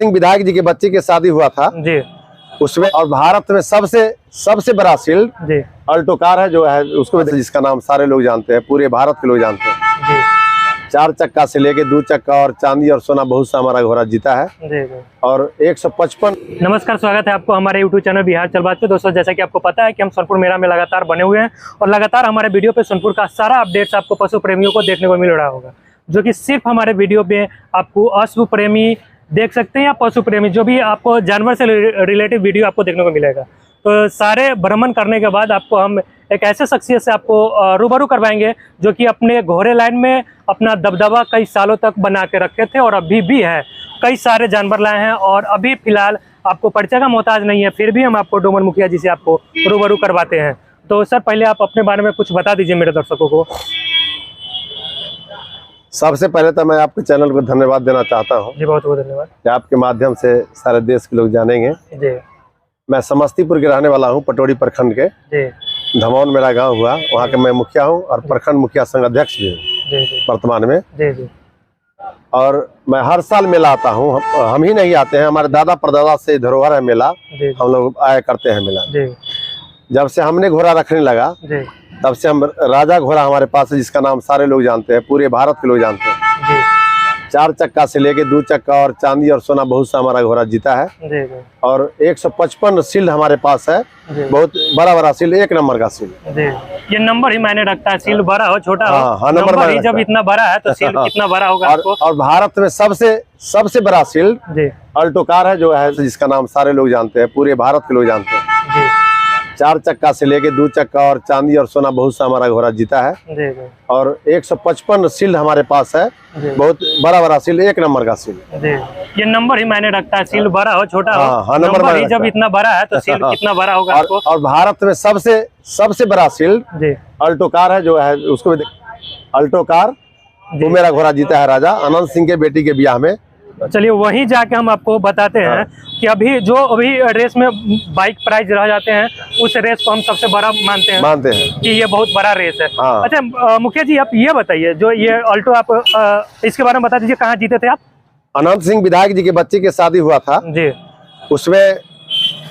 सिंह विधायक जी के बच्चे की शादी हुआ था जी उसमें, और भारत में सबसे बड़ा शील्ड जी अल्टो कार है जो है उसको, जिसका नाम सारे लोग जानते हैं, पूरे भारत के लोग जानते हैं। जी 4 चक्का से लेके 2 चक्का और चांदी और सोना बहुत सा हमारा घोड़ा जीता है जी जी। और 155। नमस्कार, स्वागत है आपको हमारे यूट्यूब चैनल बिहार चलबाज पे। दोस्तों, जैसा कि आपको पता है कि हम सोनपुर मेला में लगातार बने हुए हैं और लगातार हमारे वीडियो पे सोनपुर का सारा अपडेट्स आपको पशु प्रेमियों को देखने को मिल रहा होगा, जो कि सिर्फ हमारे वीडियो पे आपको अश्व प्रेमी देख सकते हैं या पशु प्रेमी, जो भी आपको जानवर से रिलेटेड वीडियो आपको देखने को मिलेगा। तो सारे भ्रमण करने के बाद आपको हम एक ऐसे शख्सियत से आपको रूबरू करवाएंगे जो कि अपने घोड़े लाइन में अपना दबदबा कई सालों तक बना के रखे थे और अभी भी है। कई सारे जानवर लाए हैं और अभी फिलहाल आपको परिचय का मोहताज नहीं है, फिर भी हम आपको डोमन मुखिया जी से आपको रूबरू करवाते हैं। तो सर, पहले आप अपने बारे में कुछ बता दीजिए मेरे दर्शकों को। सबसे पहले तो मैं आपके चैनल को धन्यवाद देना चाहता हूँ जी, बहुत बहुत धन्यवाद। कि आपके माध्यम से सारे देश के लोग जानेंगे। जी, मैं समस्तीपुर के रहने वाला हूँ, पटोरी प्रखंड के। जी, धमौन मेरा गांव हुआ, वहाँ के मैं मुखिया हूँ और प्रखंड मुखिया संघ अध्यक्ष भी हूँ जी, जी, वर्तमान में। जी, जी, और मैं हर साल मेला आता हूँ। हम ही नहीं आते हैं, हमारे दादा परदादा से धरोहर है मेला, जी, हम लोग आया करते हैं मेला। जी, जब से हमने घोड़ा रखने लगा जी, तब से हम राजा घोड़ा हमारे पास है, जिसका नाम सारे लोग जानते हैं, पूरे भारत के लोग जानते हैं। जी, 4 चक्का से लेके 2 चक्का और चांदी और सोना बहुत सा हमारा घोड़ा जीता है जी, जी, और 155 शील्ड हमारे पास है। जी। बहुत बड़ा शील्ड, 1 नंबर का शील्ड। जी, ये नंबर ही मायने रखता है, सील बड़ा हो छोटा हो। हाँ, नंबर नंबर ही रखता जब है। इतना बड़ा है तो सील कितना बड़ा होगा आपको। और भारत में सबसे बड़ा शील्ड जी, अल्टो कार है जो है, जिसका नाम सारे लोग जानते हैं, पूरे भारत के लोग जानते हैं। जी, 4 चक्का से लेके 2 चक्का और चांदी और सोना बहुत सा हमारा घोड़ा जीता है जी, जी, और 155 शील्ड हमारे पास है। जी। बहुत बड़ा शील्ड, 1 नंबर का शील्ड। जी, ये नंबर ही मायने रखता है, सील बड़ा हो छोटा हाँ, हो। नंबर नंबर ही रखता जब है। इतना बड़ा है तो सील कितना बड़ा होगा आपको। और भारत में सबसे बड़ा शील्ड जी, अल्टो कार है जो है, उसको अल्टो कार वो मेरा घोड़ा जीता है राजा अनंत सिंह के बेटी के ब्याह में। चलिए वहीं जाके हम आपको बताते हैं कि अभी रेस में बाइक प्राइज रह जाते हैं, उस रेस को हम सबसे बड़ा मानते हैं कि ये बहुत बड़ा रेस है। हाँ। अच्छा मुखिया जी, आप ये बताइए, जो ये अल्टो आप इसके बारे में बता दीजिए, कहाँ जीते थे आप? अनंत सिंह विधायक जी के बच्चे की शादी हुआ था, जी, उसमें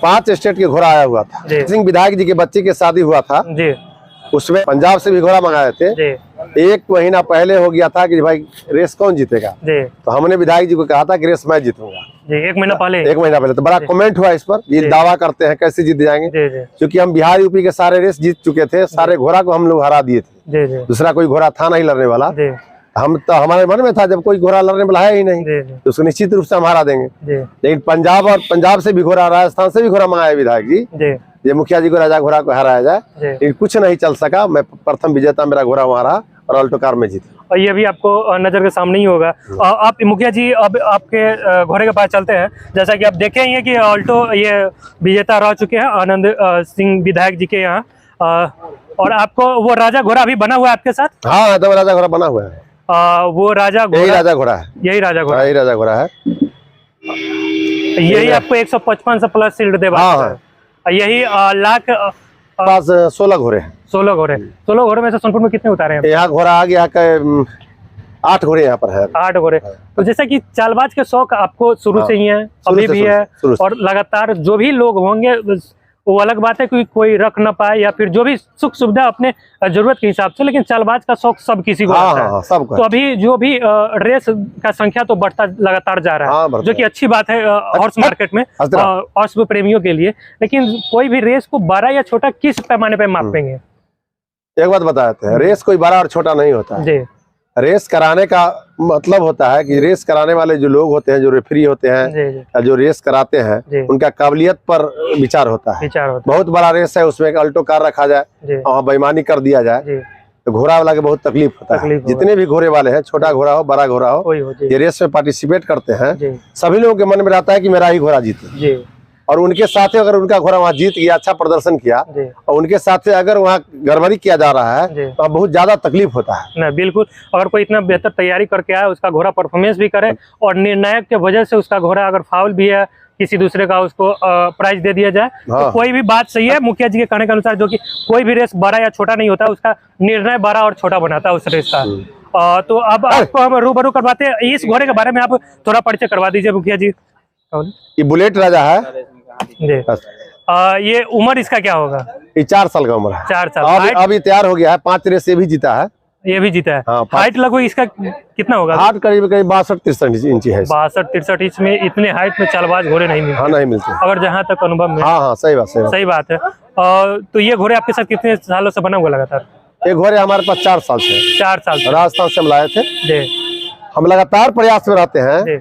5 स्टेट के घोड़ा आया हुआ था। सिंह विधायक जी के बच्चे की शादी हुआ था, जी, उसमें पंजाब से भी घोड़ा मंगाए थे। जी, 1 महीना पहले हो गया था कि भाई रेस कौन जीतेगा, जी, तो हमने विधायक जी को कहा था कि रेस मैं जीतूंगा। जी, 1 महीना पहले। 1 महीना पहले तो बड़ा कमेंट हुआ इस पर, ये दावा करते हैं कैसे जीत जाएंगे, जी, जी, क्योंकि हम बिहार यूपी के सारे रेस जीत चुके थे, सारे घोड़ा को हम लोग हरा दिए थे। जी, जी, दूसरा कोई घोड़ा था नहीं लड़ने वाला। जी, हम तो हमारे मन में था जब कोई घोड़ा लड़ने वाला है ही नहीं जी, जी, तो उसको निश्चित रूप से हम हरा देंगे। जी, लेकिन पंजाब से भी घोड़ा, राजस्थान से भी घोड़ा मंगाए विधायक जी, जी, ये मुखिया जी को राजा घोड़ा को हराया जाए, जी। लेकिन कुछ नहीं चल सका। मैं प्रथम विजेता, मेरा घोड़ा वहाँ रहा और अल्टो कार में जीता। और ये भी आपको नजर के सामने ही होगा। आप मुखिया जी, अब आपके घोड़े के पास चलते हैं। जैसा कि आप देखे ही हैं कि अल्टो ये विजेता रह चुके हैं आनंद सिंह विधायक जी के यहाँ, और आपको वो राजा घोड़ा भी बना हुआ है आपके साथ। हाँ, तो राजा घोड़ा बना हुआ है। वो राजा घोड़ा, यही राजा घोड़ा है, यही राजा घोड़ा, यही राजा घोड़ा है। यही आपको 155 से प्लस शील्ड दे यही लाख पास 16 घोड़े हैं। 16 घोड़े। 16 घोड़े में से सोनपुर में कितने उतारे हैं? यहाँ घोड़ा आ गया 8 घोड़े यहाँ पर है। 8 घोड़े। तो जैसा कि चालबाज के शौक आपको शुरू से ही है, अभी भी है, और लगातार जो भी लोग होंगे वो अलग बात है कि कोई रख ना पाए या फिर जो भी सुख सुविधा अपने जरूरत के हिसाब से, लेकिन चालबाज का शौक सब किसी को रहता है। सबको। तो अभी जो भी रेस का संख्या तो बढ़ता लगातार जा रहा है, जो कि अच्छी बात है हॉर्स मार्केट में, हॉर्स प्रेमियों के लिए। लेकिन कोई भी रेस को बड़ा या छोटा किस पैमाने पे मापेंगे? एक बात बताते हैं, रेस कोई बड़ा और छोटा नहीं होता है। जी, रेस कराने का मतलब होता है कि रेस कराने वाले जो लोग होते हैं, जो रेफरी होते हैं या जो रेस कराते हैं, उनका काबिलियत पर विचार होता है। बहुत बड़ा रेस है, उसमें अल्टो कार रखा जाए और बेईमानी कर दिया जाए तो घोड़ा वाला के बहुत तकलीफ होता है। जितने भी घोड़े वाले हैं, छोटा घोड़ा हो बड़ा घोड़ा हो, ये रेस में पार्टिसिपेट करते हैं, सभी लोगों के मन में रहता है कि मेरा ही घोड़ा जीते। और उनके साथ अगर उनका घोड़ा वहाँ जीत गया, अच्छा प्रदर्शन किया, और उनके साथ अगर वहाँ गड़बड़ी किया जा रहा है तो बहुत ज्यादा तकलीफ होता है ना। बिल्कुल, अगर कोई इतना बेहतर तैयारी करके आए, उसका घोड़ा परफॉर्मेंस भी करे और निर्णायक के वजह से उसका घोड़ा अगर फाउल भी है किसी दूसरे का, उसको प्राइज दे दिया जाए, तो कोई भी बात सही है मुखिया जी के कहने के अनुसार, जो कि कोई भी रेस बड़ा या छोटा नहीं होता, उसका निर्णय बड़ा और छोटा बनाता है उस रेस का। तो अब आपको हम रूबरू करवाते हैं। इस घोड़े के बारे में आप थोड़ा परिचय करवा दीजिए मुखिया जी। ये बुलेट राजा है जी। ये उम्र इसका क्या होगा? ये 4 साल का उम्र है। 4 साल। अभी तैयार हो गया है, 5 रेस से भी जीता है। ये भी जीता है। हाँ, हाइट लगभग इसका कितना होगा? हाइट करीब 62-63 इंची है। 62-63 इंच में इतने हाइट में चालबाज घोड़े नहीं मिलते। हाँ, नहीं मिलते। अगर जहाँ तक अनुभव में। हाँ, सही बात है। तो ये घोड़े आपके साथ कितने सालों से बना हुआ लगातार? ये घोड़े हमारे पास 4 साल से। 4 साल से राजस्थान से हम लाए थे जी। हम लगातार प्रयास में रहते हैं।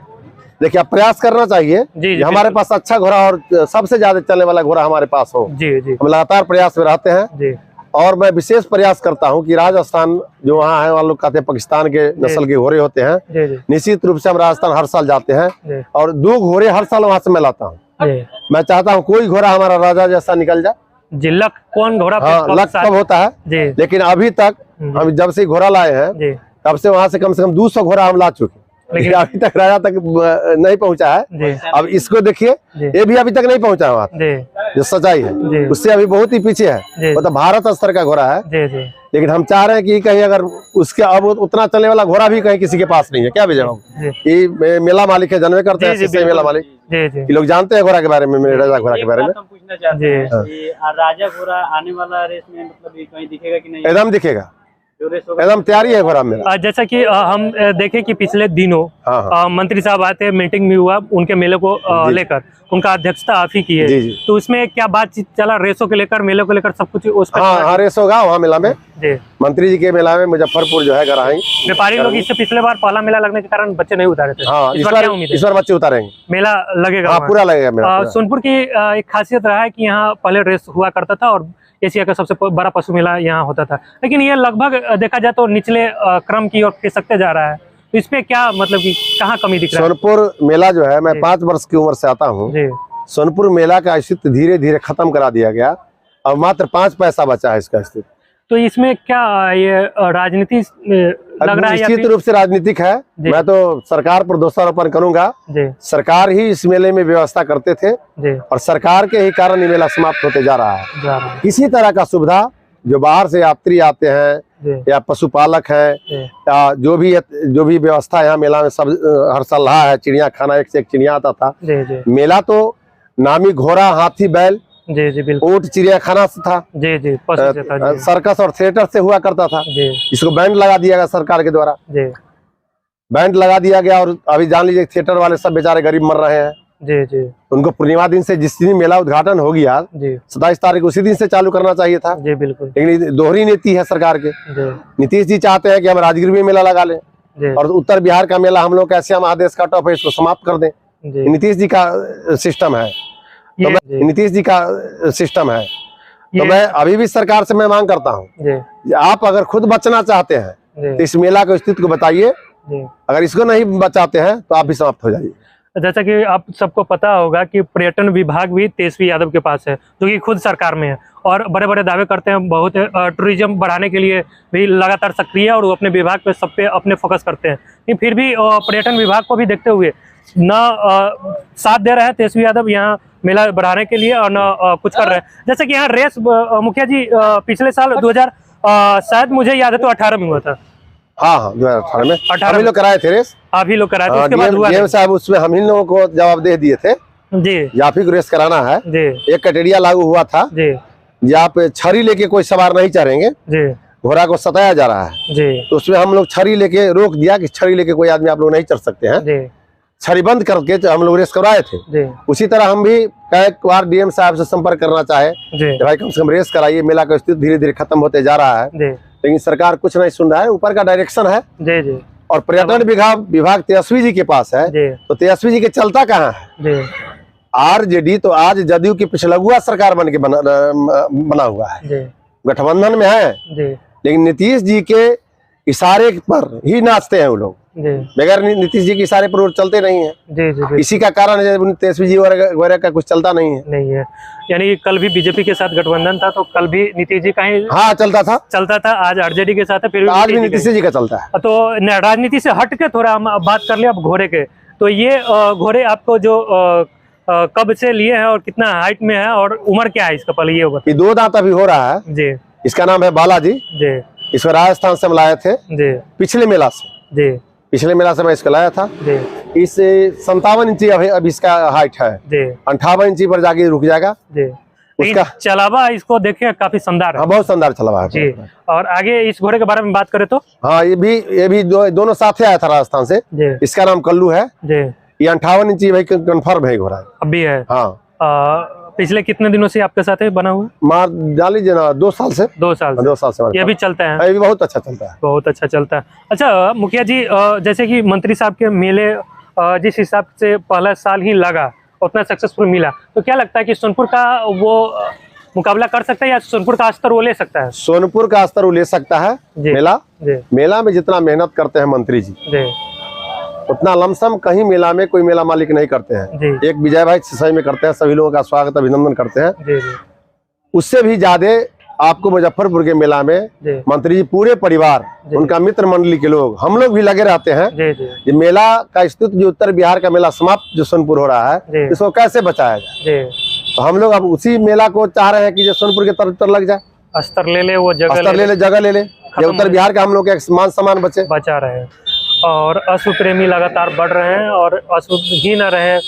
देखिए, आप प्रयास करना चाहिए जी, हमारे पास अच्छा घोड़ा और सबसे ज्यादा चलने वाला घोड़ा हमारे पास हो। जी जी। हम लगातार प्रयास में रहते हैं जी। और मैं विशेष प्रयास करता हूं कि राजस्थान जो वहाँ है, वहाँ लोग कहते हैं पाकिस्तान के नस्ल के घोड़े होते हैं। जी जी। निश्चित रूप से हम राजस्थान हर साल जाते हैं और 2 घोड़े हर साल वहाँ से मैं लाता हूँ। मैं चाहता हूँ कोई घोड़ा हमारा राजा जैसा निकल जाए। जी। लक कौन घोड़ा? हाँ, लक कब होता है जी। लेकिन अभी तक हम जब से घोड़ा लाए हैं तब से वहाँ से कम 200 घोड़ा हम ला चुके, लेकिन अभी तक राजा तक नहीं पहुंचा है। अब इसको देखिए, ये भी अभी तक नहीं पहुंचा है। जो सच्चाई है उससे अभी बहुत ही पीछे है। मतलब भारत स्तर का घोड़ा है, लेकिन हम चाह रहे हैं कि कहीं अगर उसके अब उतना चलने वाला घोड़ा भी कहीं किसी के पास नहीं है। क्या विजय बाबू? ये मेला मालिक है, जानवे करते हैं मेला मालिक। ये लोग जानते हैं घोड़ा के बारे में, मेरे राजा घोड़ा के बारे में। पूछना चाहते हैं राजा घोड़ा आने वाला रेस में मतलब कहीं दिखेगा कि नहीं? एकदम दिखेगा, एकदम तैयारी है घोड़ा में। जैसा कि हम देखें कि पिछले दिनों मंत्री साहब आते हैं, मीटिंग भी हुआ उनके मेले को लेकर, उनका अध्यक्षता आप ही की है। तो उसमें क्या बातचीत चला रेसों के लेकर, मेले को लेकर सब कुछ? उस पर हाँ, रेस होगा वहाँ मेला में जी। मंत्री जी के मेला में मुजफ्फरपुर जो है कराएंगे। व्यापारी लोग इससे पिछले बार पहला मेला लगने के कारण बच्चे नहीं उतारे थे। हाँ, इस बार बच्चे उतारेंगे, मेला लगेगा। हाँ, पूरा लगेगा। सोनपुर की एक खासियत रहा है कि यहाँ पहले रेस हुआ करता था और एशिया का सबसे बड़ा पशु मेला यहाँ होता था, लेकिन ये लगभग देखा जाए तो निचले क्रम की ओर खिसकते जा रहा है। तो इसमें क्या मतलब कि कहाँ कमी दिख रहा है? सोनपुर मेला जो है, मैं 5 वर्ष की उम्र से आता हूँ। सोनपुर मेला का अस्तित्व धीरे धीरे खत्म करा दिया गया। अब मात्र 5 पैसा बचा है इसका अस्तित्व। तो इसमें क्या ये राजनीति लग रहा है? निश्चित रूप से राजनीतिक है। मैं तो सरकार पर दोषारोपण करूंगा। सरकार ही इस मेले में व्यवस्था करते थे और सरकार के ही कारण ये मेला समाप्त होते जा रहा है। किसी तरह का सुविधा जो बाहर से यात्री आते हैं या पशुपालक है या जो भी व्यवस्था यहाँ मेला में सब हर साल रहा है। चिड़िया खाना, एक से एक चिड़िया आता था। मेला तो नामी घोड़ा, हाथी, बैल, जी बिल्कुल, ऊंट चिड़िया खाना से था। जी सर्कस और थिएटर से हुआ करता था। इसको बैंड लगा दिया गया सरकार के द्वारा। बैंड लगा दिया गया और अभी जान लीजिए थिएटर वाले सब बेचारे गरीब मर रहे हैं। उनको पूर्णिमा दिन से जिस दिन मेला उद्घाटन हो गया 27 तारीख उसी दिन से चालू करना चाहिए था। बिल्कुल, लेकिन दोहरी नीति है सरकार के। नीतीश जी चाहते हैं कि हम राजगीर में मेला लगा लें और उत्तर बिहार का मेला हम लोग कैसे हम आदेश का टॉप है इसको समाप्त कर दें। नीतीश जी का सिस्टम है। तो नीतीश जी का सिस्टम है। तो मैं अभी भी सरकार से मैं मांग करता हूँ, आप अगर खुद बचना चाहते हैं तो इस मेला के अस्तित्व को बताइए। अगर इसको नहीं बचाते हैं तो आप भी समाप्त हो जाइए। जैसा कि आप सबको पता होगा कि पर्यटन विभाग भी तेजस्वी यादव के पास है, जो कि खुद सरकार में है और बड़े बड़े दावे करते हैं। बहुत टूरिज्म बढ़ाने के लिए भी लगातार सक्रिय है और वो अपने विभाग पे सब पे अपने फोकस करते हैं। लेकिन फिर भी पर्यटन विभाग को भी देखते हुए न साथ दे रहे हैं तेजस्वी यादव यहाँ मेला बढ़ाने के लिए और न कुछ कर रहे हैं। जैसे कि यहाँ रेस मुखिया जी पिछले साल 2000 शायद मुझे याद है तो 18 में हुआ था। हाँ, 2018 में 18 लोग कराए थे रेस। आप ही लोग कराए थे। उसके बाद हुआ डीएम साहब उसमें हम ही लोगों को जवाब दे दिए थे जी, आप ही को रेस कराना है जी। एक क्राइटेरिया लागू हुआ था जी, आप छड़ी लेके कोई सवार नहीं चढ़ेंगे जी, घोड़ा को सताया जा रहा है जी। तो उसमें हम लोग छड़ी लेके रोक दिया कि छड़ी लेके कोई आदमी आप लोग नहीं चढ़ सकते हैं जी। छड़ी बंद करके हम लोग रेस करवाए थे जी। उसी तरह हम भी कई बार डीएम साहब से संपर्क करना चाहे भाई कम से कम रेस कराइए, मेला का अस्तित्व धीरे धीरे खत्म होते जा रहा है जी। लेकिन सरकार कुछ नहीं सुन रहा है। ऊपर का डायरेक्शन है जी जी। और पर्यटन विभाग तेजस्वी जी के पास है जी। तो तेजस्वी जी के चलता कहाँ है जी? आरजेडी तो आज जदयू की पिछलगुआ सरकार बन के बना हुआ है जी। गठबंधन में है जी। लेकिन नीतीश जी के इशारे पर ही नाचते हैं वो लोग। बगैर नीतीश जी के इशारे पर वो चलते नहीं है जी, जी। इसी का कारण है तेजस्वी जी वगैरह का कुछ चलता नहीं है। यानी कल भी बीजेपी के साथ गठबंधन था तो कल भी नीतीश जी का ही चलता था। आज आरजेडी के साथ है, फिर आज भी नीतीश जी का चलता है। तो राजनीति से हट के थोड़ा हम बात कर ले अब घोड़े के। तो ये घोड़े आपको जो कब से लिए हैं और कितना हाइट में है और उम्र क्या है इसका, पहले ये 2 दांत अभी हो रहा है जी। इसका नाम है बालाजी जी। इसको राजस्थान से हम लाए थे जी, पिछले मेला से जी। पिछले मेला से मैं इसको लाया था। जी इस 57 इंची अभी इसका हाइट है, जी 58 इंची पर जाके रुक जाएगा। जी। उसका चलावा इसको देखिए काफी शानदार है। हाँ, बहुत शानदार चला है जी। और आगे इस घोड़े के बारे में बात करें तो हाँ, ये भी दोनों साथ ही आया था राजस्थान से। जी इसका नाम कल्लू है जी। ये 58 इंची भाई कंफर्म है घोड़ा। अभी है। हाँ। पिछले कितने दिनों से आपके साथ है बना हुआ? मार डाल लीजिए ना, 2 साल से। 2 साल से। 2 साल से ये भी चलता है? ये भी बहुत अच्छा चलता है। बहुत अच्छा चलता है। अच्छा मुखिया जी, जैसे कि मंत्री साहब के मेले जिस हिसाब से पहला साल ही लगा उतना सक्सेसफुल मिला, तो क्या लगता है कि सोनपुर का वो मुकाबला कर सकता है या सोनपुर का स्तर वो ले सकता है? सोनपुर का स्तर वो ले सकता है। मेला में जितना मेहनत करते हैं मंत्री जी, उतना लमसम कहीं मेला में कोई मेला मालिक नहीं करते हैं। एक विजय भाई सही में करते हैं, सभी लोगों का स्वागत अभिनंदन करते हैं। उससे भी ज्यादा आपको मुजफ्फरपुर के मेला में मंत्री जी पूरे परिवार, उनका मित्र मंडली के लोग, हम लोग भी लगे रहते हैं। ये मेला का स्थिति जो उत्तर बिहार का मेला समाप्त जो सोनपुर हो रहा है, इसको कैसे बचाया जाए, तो हम लोग अब उसी मेला को चाह रहे हैं कि जो सोनपुर के तरफ लग जाए, अस्तर ले ले, वो जगह ले ले, उत्तर बिहार का हम लोग एक मान सम्मान बचा रहे हैं। और अश्व प्रेमी लगातार बढ़ रहे हैं, और अश्व ही न रहे,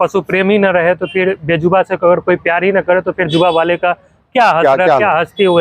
पशु प्रेमी न रहे, तो फिर बेजुबा से अगर कोई प्यार ही न करे तो फिर जुबा वाले का क्या हस्ती हुए।